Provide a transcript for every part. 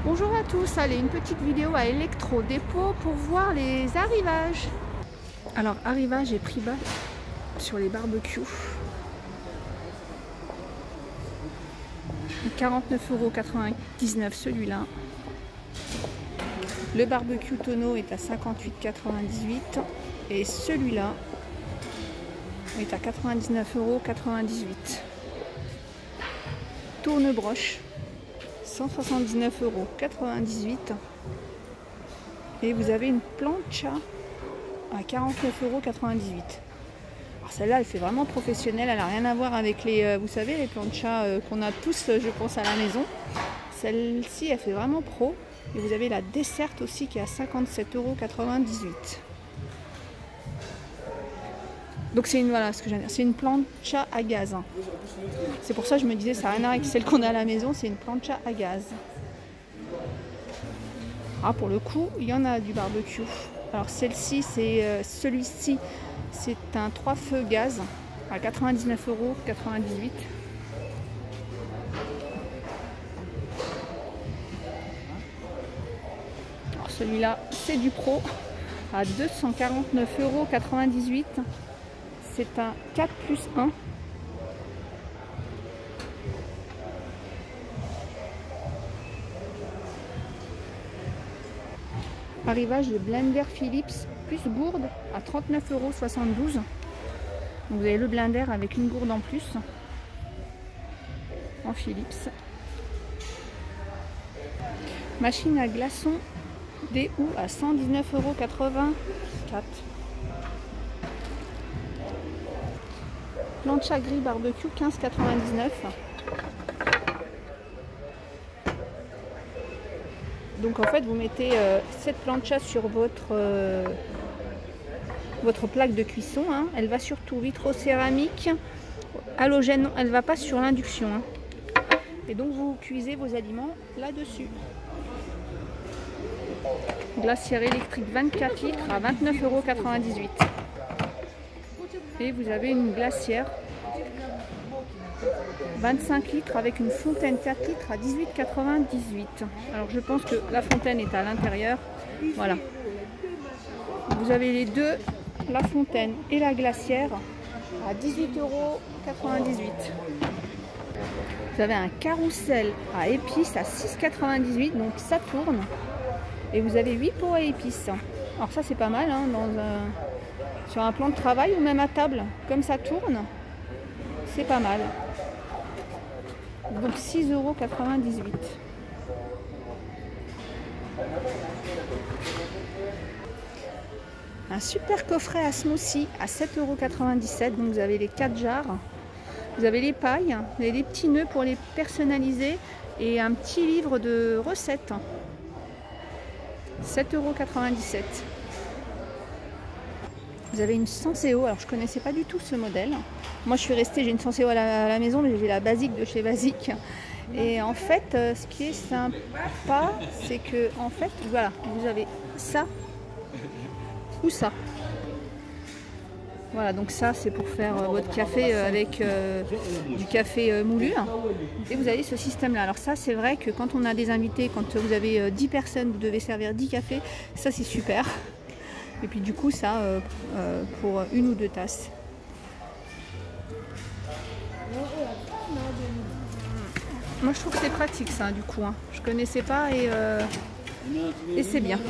Bonjour à tous, allez, une petite vidéo à Electro Dépôt pour voir les arrivages. Alors, arrivage et prix bas sur les barbecues. 49,99 € celui-là. Le barbecue tonneau est à 58,98 € et celui-là est à 99,98 €. Tourne-broche 179,98 € et vous avez une plancha à 49,98 €. Alors celle-là elle fait vraiment professionnelle, elle n'a rien à voir avec les, vous savez, les planchas qu'on a tous je pense à la maison. Celle-ci elle fait vraiment pro et vous avez la desserte aussi qui est à 57,98 €. Donc c'est une, voilà ce que j'allais dire, c'est une plancha à gaz. C'est pour ça que je me disais ça n'a rien à voir avec celle qu'on a à la maison, c'est une plancha à gaz. Ah pour le coup, il y en a du barbecue. Alors celle-ci, c'est celui-ci, c'est un 3 feux gaz à 99,98 €. Alors celui-là, c'est du pro à 249,98 €. C'est un 4+1. Arrivage de blender Philips plus gourde à 39,72 €. Vous avez le blender avec une gourde en plus en Philips. Machine à glaçons DU à 119,84 €. Plancha gris barbecue 15,99 €. Donc en fait vous mettez cette plancha sur votre plaque de cuisson, hein. Elle va surtout vitrocéramique, halogène, elle ne va pas sur l'induction, hein. Et donc vous cuisez vos aliments là-dessus. Glacière électrique 24 litres à 29,98 €. Et vous avez une glacière 25 litres avec une fontaine 4 litres à 18,98 €. Alors je pense que la fontaine est à l'intérieur. Voilà. Vous avez les deux, la fontaine et la glacière, à 18,98 €. Vous avez un carrousel à épices à 6,98 €, donc ça tourne. Et vous avez 8 pots à épices. Alors ça c'est pas mal, hein, sur un plan de travail ou même à table, comme ça tourne, c'est pas mal. Donc 6,98 €. Un super coffret à smoothie à 7,97 €. Donc vous avez les 4 jarres, vous avez les pailles, vous avez les petits nœuds pour les personnaliser et un petit livre de recettes. 7,97 €. Vous avez une Senseo, alors je connaissais pas du tout ce modèle. Moi je suis restée, j'ai une Senseo à la maison, mais j'ai la basique de chez Basique. Et en fait, ce qui est sympa, c'est que en fait, voilà, vous avez ça ou ça. Voilà, donc ça c'est pour faire votre café avec du café moulu. Et vous avez ce système là. Alors ça c'est vrai que quand on a des invités, quand vous avez 10 personnes, vous devez servir 10 cafés, ça c'est super. Et puis du coup ça pour 1 ou 2 tasses. Moi je trouve que c'est pratique ça du coup, hein. Je connaissais pas et c'est bien.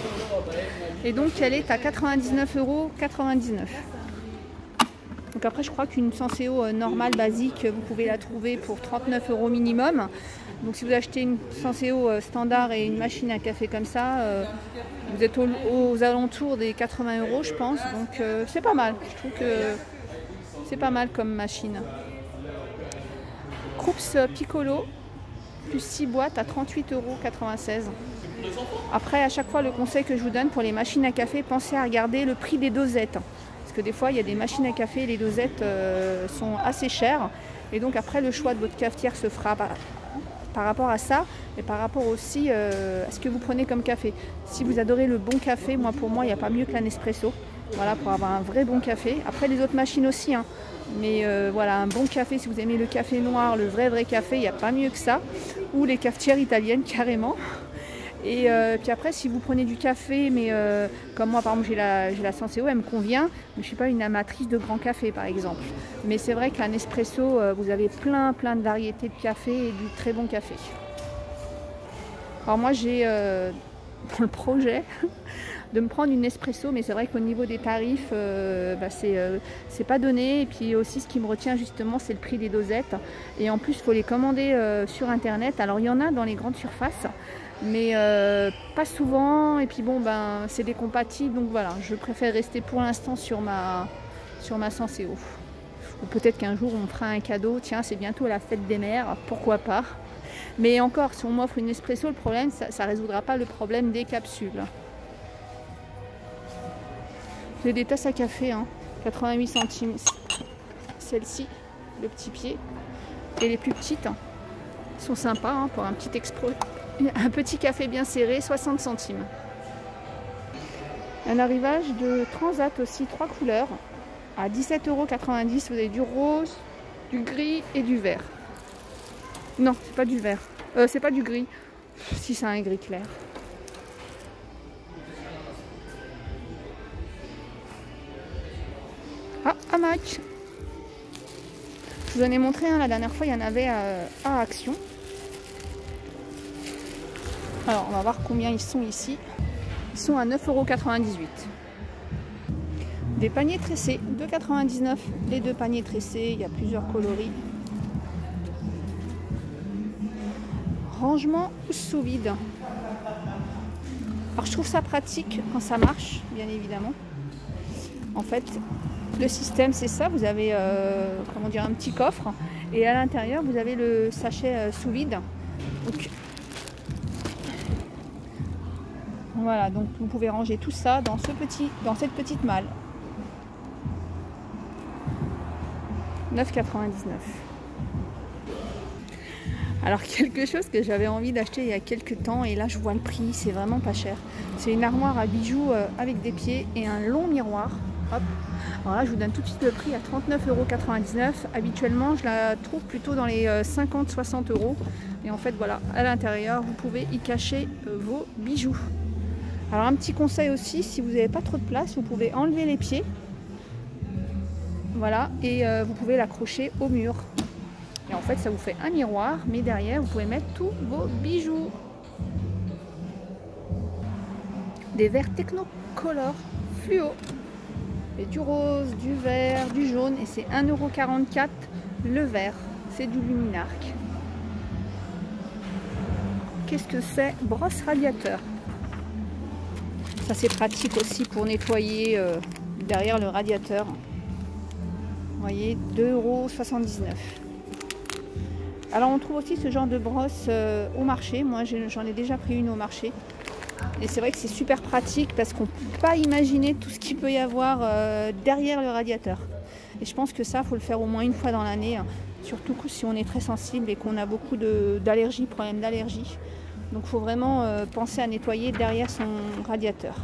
Et donc elle est à 99,99 €. Donc après je crois qu'une Senseo normale basique vous pouvez la trouver pour 39 € minimum. Donc si vous achetez une Senseo standard et une machine à café comme ça, vous êtes aux alentours des 80 € je pense. Donc c'est pas mal, je trouve que c'est pas mal comme machine. Krups Piccolo plus 6 boîtes à 38,96 €. Après à chaque fois le conseil que je vous donne pour les machines à café, pensez à regarder le prix des dosettes. Parce que des fois il y a des machines à café, les dosettes sont assez chères. Et donc après le choix de votre cafetière se fera par rapport à ça, et par rapport aussi à ce que vous prenez comme café. Si vous adorez le bon café, pour moi il n'y a pas mieux que la Nespresso. Voilà, pour avoir un vrai bon café. Après les autres machines aussi, hein. Mais voilà, un bon café, si vous aimez le café noir, le vrai café, il n'y a pas mieux que ça. Ou les cafetières italiennes carrément. Et puis après, si vous prenez du café, mais comme moi, par exemple, j'ai la Senseo, elle me convient, mais je ne suis pas une amatrice de grand café, par exemple. Mais c'est vrai qu'un espresso, vous avez plein de variétés de café et du très bon café. Alors moi, j'ai dans le projet de me prendre une espresso, mais c'est vrai qu'au niveau des tarifs, c'est pas donné. Et puis aussi, ce qui me retient justement, c'est le prix des dosettes. Et en plus, il faut les commander sur internet. Alors il y en a dans les grandes surfaces, mais pas souvent. Et puis bon, c'est décompatible. Donc voilà, je préfère rester pour l'instant sur ma Senseo. Ou peut-être qu'un jour on me fera un cadeau. Tiens, c'est bientôt la fête des mères, pourquoi pas. Mais encore, si on m'offre une espresso, le problème, ça ne résoudra pas le problème des capsules. J'ai des tasses à café, 88 centimes. Celle-ci, le petit pied. Et les plus petites sont sympas pour un petit café bien serré, 60 centimes. Un arrivage de Transat aussi, 3 couleurs, à 17,90 €. Vous avez du rose, du gris et du vert. Non, c'est pas du vert. C'est pas du gris. Si, c'est un gris clair. Ah, hamac. Je vous en ai montré un la dernière fois, il y en avait à Action. Alors, on va voir combien ils sont ici. Ils sont à 9,98 €. Des paniers tressés, 2,99 €. Les 2 paniers tressés, il y a plusieurs coloris. Rangement sous vide. Alors je trouve ça pratique quand ça marche, bien évidemment. En fait, le système c'est ça, vous avez comment dire, un petit coffre et à l'intérieur vous avez le sachet sous vide. Donc voilà, donc vous pouvez ranger tout ça dans cette petite malle. 9,99 €. Alors quelque chose que j'avais envie d'acheter il y a quelques temps et là je vois le prix, c'est vraiment pas cher. C'est une armoire à bijoux avec des pieds et un long miroir. Hop. Alors là je vous donne tout de suite le prix à 39,99 €. Habituellement je la trouve plutôt dans les 50-60 €. Et en fait voilà, à l'intérieur vous pouvez y cacher vos bijoux. Alors un petit conseil aussi, si vous n'avez pas trop de place, vous pouvez enlever les pieds. Voilà, et vous pouvez l'accrocher au mur. Et en fait, ça vous fait un miroir, mais derrière, vous pouvez mettre tous vos bijoux. Des verres Technocolor fluo. Et du rose, du vert, du jaune. Et c'est 1,44 € le vert. C'est du Luminarc. Qu'est-ce que c'est? Brosse radiateur. Ça, c'est pratique aussi pour nettoyer derrière le radiateur. Vous voyez, 2,79 €. Alors on trouve aussi ce genre de brosse au marché. Moi j'en ai déjà pris une au marché. Et c'est vrai que c'est super pratique parce qu'on ne peut pas imaginer tout ce qu'il peut y avoir derrière le radiateur. Et je pense que ça, il faut le faire au moins une fois dans l'année. Surtout si on est très sensible et qu'on a beaucoup d'allergies, problèmes d'allergie. Donc il faut vraiment penser à nettoyer derrière son radiateur.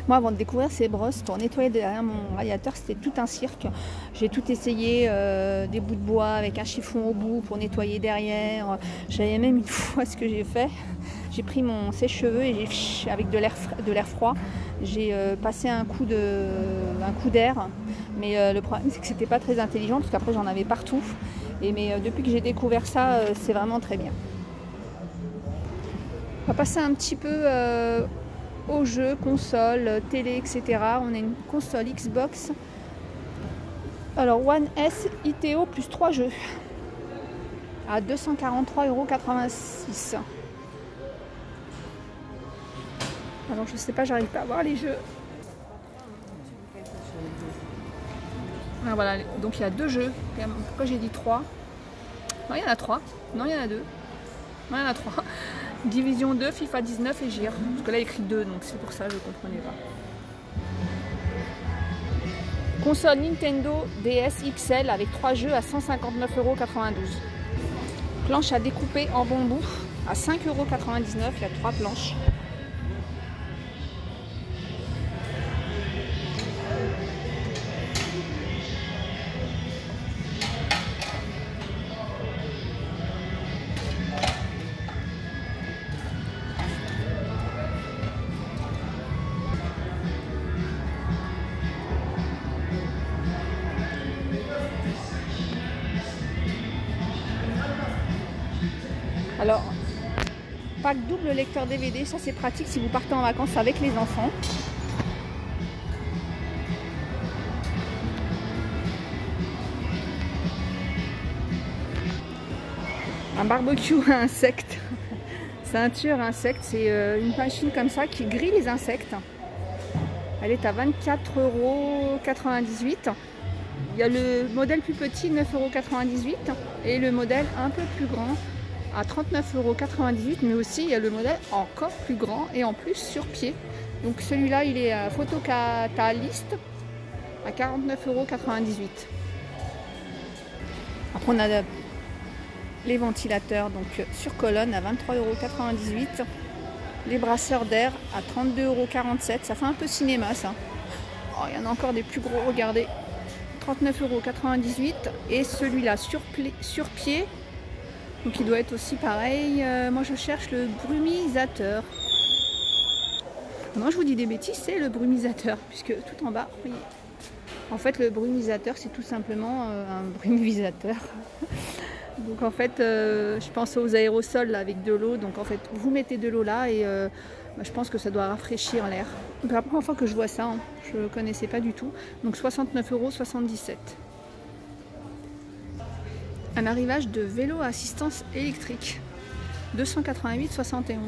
Moi, avant de découvrir ces brosses pour nettoyer derrière mon radiateur, c'était tout un cirque. J'ai tout essayé, des bouts de bois avec un chiffon au bout pour nettoyer derrière. J'avais même une fois ce que j'ai fait. J'ai pris mon sèche-cheveux et avec de l'air froid, j'ai passé un coup d'air. Mais le problème, c'est que c'était pas très intelligent parce qu'après j'en avais partout. Mais depuis que j'ai découvert ça, c'est vraiment très bien. On va passer un petit peu aux jeux, console, télé, etc. On a une console Xbox. Alors One S ITO plus 3 jeux à 243,86 €. Alors je sais pas, j'arrive pas à voir les jeux. Ah, voilà, donc il y a 2 jeux. Pourquoi j'ai dit 3? Non, il y en a 3. Non, il y en a 2. Non, il y en a 3. Division 2, FIFA 19 et GIR. Parce que là, il y a écrit 2, donc c'est pour ça que je ne comprenais pas. Console Nintendo DS XL avec 3 jeux à 159,92 €. Planche à découper en bambou à 5,99 €. Il y a 3 planches. Alors, pack double lecteur DVD, ça c'est pratique si vous partez en vacances avec les enfants. Un barbecue à insectes. C'est un tueur à insectes, c'est une machine comme ça qui grille les insectes. Elle est à 24,98 €. Il y a le modèle plus petit, 9,98 € et le modèle un peu plus grand à 39,98 €, mais aussi il y a le modèle encore plus grand et en plus sur pied. Donc celui-là il est à Photocatalist à 49,98 €. Après on a les ventilateurs donc sur colonne à 23,98 €. Les brasseurs d'air à 32,47 €. Ça fait un peu cinéma ça. Oh, il y en a encore des plus gros, regardez. 39,98 € et celui-là sur pied. Donc il doit être aussi pareil. Moi je cherche le brumisateur. Non, je vous dis des bêtises, c'est le brumisateur puisque tout en bas, voyez. En fait le brumisateur c'est tout simplement un brumisateur. Donc en fait, je pense aux aérosols là, avec de l'eau. Donc en fait, vous mettez de l'eau là et je pense que ça doit rafraîchir l'air. C'est la première fois que je vois ça, hein. Je ne connaissais pas du tout. Donc 69,77 €. Un arrivage de vélo à assistance électrique. 288,71 €.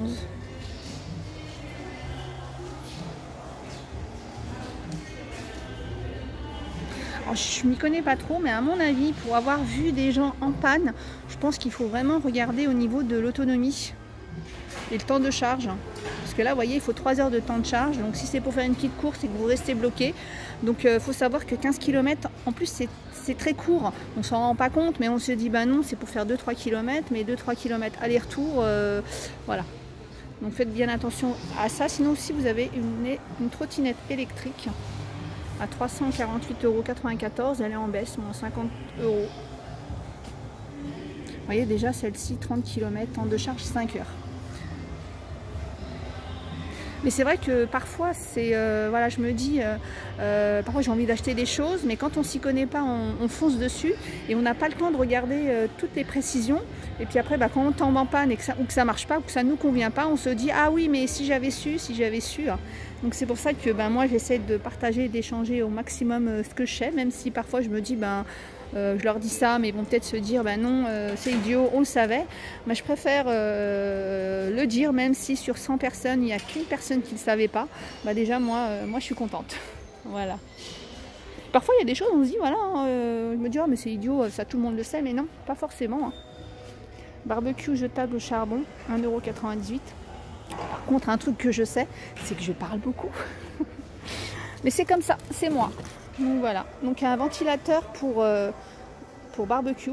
Alors, je m'y connais pas trop, mais à mon avis, pour avoir vu des gens en panne, je pense qu'il faut vraiment regarder au niveau de l'autonomie et le temps de charge. Parce que là, vous voyez, il faut 3 heures de temps de charge. Donc si c'est pour faire une petite course et que vous restez bloqué, donc il faut savoir que 15 km, en plus c'est très court. On s'en rend pas compte, mais on se dit, bah non, c'est pour faire 2-3 km, mais 2-3 km aller-retour, voilà. Donc faites bien attention à ça. Sinon aussi, vous avez une trottinette électrique à 348,94 €. Elle est en baisse, moins 50 €. Vous voyez déjà celle-ci, 30 km, temps de charge 5 heures. Mais c'est vrai que parfois, voilà, je me dis, parfois j'ai envie d'acheter des choses, mais quand on s'y connaît pas, on fonce dessus et on n'a pas le temps de regarder toutes les précisions. Et puis après, quand on tombe en panne ou que ça marche pas, ou que ça nous convient pas, on se dit ah oui, mais si j'avais su, si j'avais su. Donc c'est pour ça que moi j'essaie de partager et d'échanger au maximum ce que je sais, même si parfois je me dis je leur dis ça, mais ils vont peut-être se dire non, c'est idiot, on le savait. Mais je préfère le dire, même si sur 100 personnes, il n'y a qu'une personne qui ne le savait pas. Déjà, moi je suis contente. Voilà. Parfois, il y a des choses, on se dit, voilà, je me dis, oh, mais c'est idiot, ça tout le monde le sait, mais non, pas forcément. Barbecue jetable au charbon, 1,98 €. Par contre, un truc que je sais, c'est que je parle beaucoup. Mais c'est comme ça, c'est moi. Donc voilà, donc un ventilateur pour barbecue,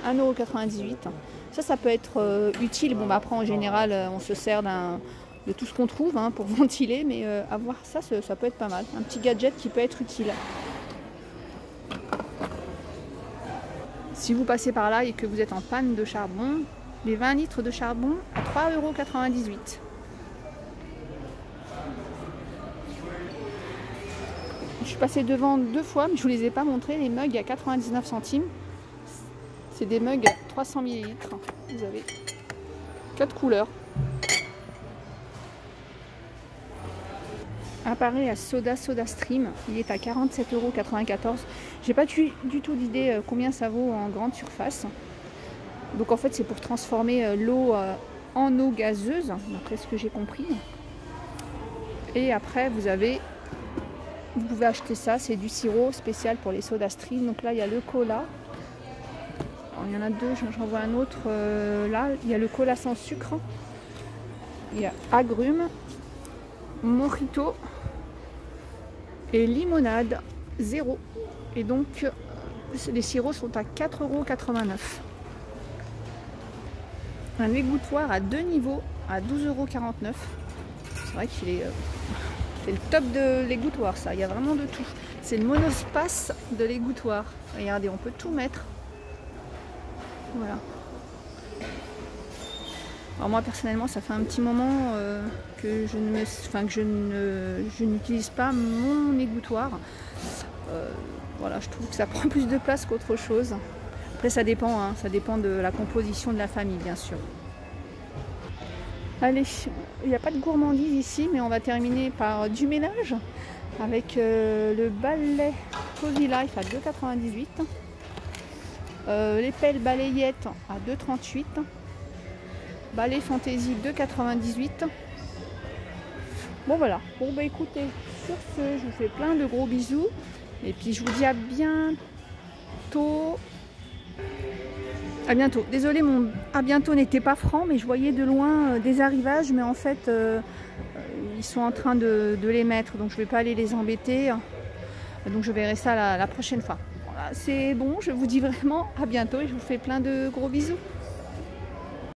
1,98 €. Ça peut être utile. Bon, après en général, on se sert de tout ce qu'on trouve pour ventiler, mais avoir ça, ça peut être pas mal. Un petit gadget qui peut être utile. Si vous passez par là et que vous êtes en panne de charbon, les 20 litres de charbon à 3,98 €. Je suis passée devant 2 fois, mais je ne vous les ai pas montrés. Les mugs à 99 centimes. C'est des mugs à 300 ml. Vous avez 4 couleurs. Appareil à SodaStream, il est à 47,94 €. J'ai pas du tout d'idée combien ça vaut en grande surface. Donc en fait c'est pour transformer l'eau en eau gazeuse, d'après ce que j'ai compris. Et après vous pouvez acheter ça, c'est du sirop spécial pour les SodaStream. Donc là il y a le cola. Alors, il y en a deux, j'en vois un autre là. Il y a le cola sans sucre. Il y a agrumes, mojito et limonade 0. Et donc les sirops sont à 4,89 €. Un égouttoir à 2 niveaux à 12,49 €. C'est vrai qu'il est c'est le top de l'égouttoir, ça. Il y a vraiment de tout. C'est le monospace de l'égouttoir. Regardez, on peut tout mettre. Voilà. Alors moi personnellement, ça fait un petit moment que je n'utilise pas mon égouttoir. Voilà, je trouve que ça prend plus de place qu'autre chose. Après ça dépend, hein, ça dépend de la composition de la famille bien sûr. Allez, il n'y a pas de gourmandise ici, mais on va terminer par du ménage avec le balai Cozy Life à 2,98 €. Les pelles balayettes à 2,38 €. Balai Fantasy 2,98 €. Bon voilà, bon bah écoutez, sur ce, je vous fais plein de gros bisous. Et puis je vous dis à bientôt. À bientôt. Désolé, mon à bientôt n'était pas franc, mais je voyais de loin des arrivages, mais en fait, ils sont en train de les mettre, donc je ne vais pas aller les embêter. Donc je verrai ça la prochaine fois. Voilà, c'est bon, je vous dis vraiment à bientôt et je vous fais plein de gros bisous.